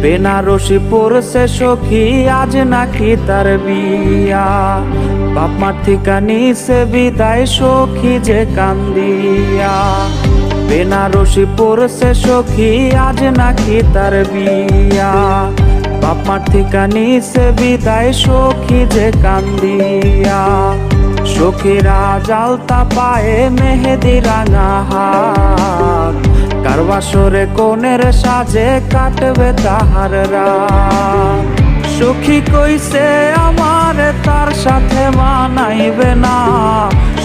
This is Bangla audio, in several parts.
বেনারসি পড়ছে সখী, আজ নাকি তার বিয়া। বাপ মার থিকা নিছে বিদায়, সখী যে কান্দিয়া। বেনারসি পড়ছে সখী, আজ নাকি তার বিয়া। বাপ মার থিকা নিছে বিদায়, সখী যে কান্দিয়া। সখীরা জালতা পায়ে মেহেদি রাঙা হাত, কার বাসরে কোনের সাজে কাটবে তাহার রাত। সখী কইছে আমার তার সাথে মানাইবে না,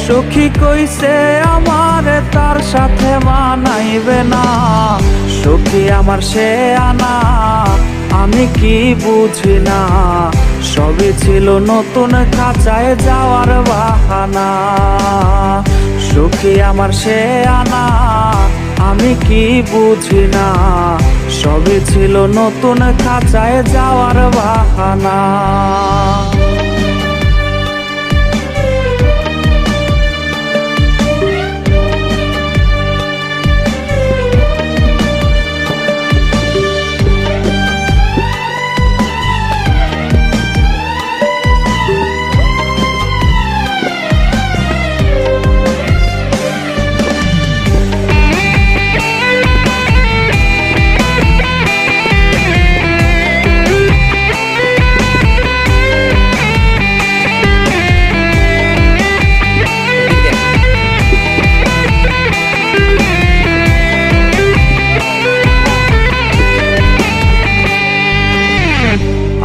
সখী কইছে আমার তার সাথে মানাইবে না। সখী আমার সে আনা, আমি কি বুঝি না, সবই ছিল নতুন খাঁচায় যাওয়ার বাহানা। সখী আমার সে আনা, আমি কি বুঝি না, সবই ছিল নতুন খাঁচায় যাওয়ার বাহানা।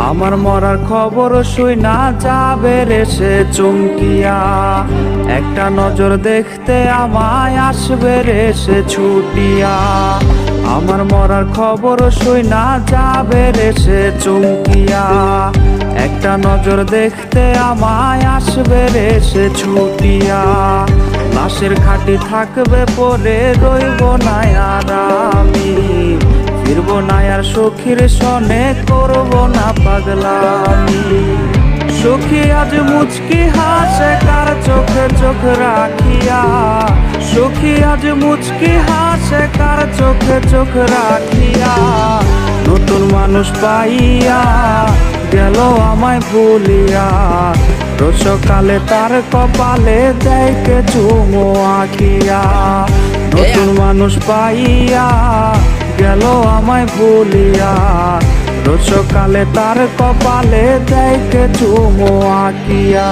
আমার মরার খবর শুইনা যাবে রে সে চমকিয়া। একটা নজর দেখতে আমায় আসবে রে সে ছুটিয়া। আমার মরার খবর শুইনা যাবে রে সে চমকিয়া। একটা নজর দেখতে আমায় আসবে রে সে ছুটিয়া। লাশের খাটি থাকবে পরে, রইব না আর আমি, ফিরব না আর সখীর সনে, করব না পাগলামি। সখী আজ মুচকি হাসে কার চোখে চোখ রাখিয়া। সখী আজ মুচকি হাসে কার চোখে চোখ রাখিয়া। নতুন মানুষ পাইয়া গেল আমায় ভুলিয়া। রোজ সকালে তার কপালে দেয় কে চুমো আঁকিয়া। নতুন মানুষ পাইয়া গেল আমায় ভুলিয়া। রোজ সকালে তার কপালে দেয় কে চুমো আঁকিয়া।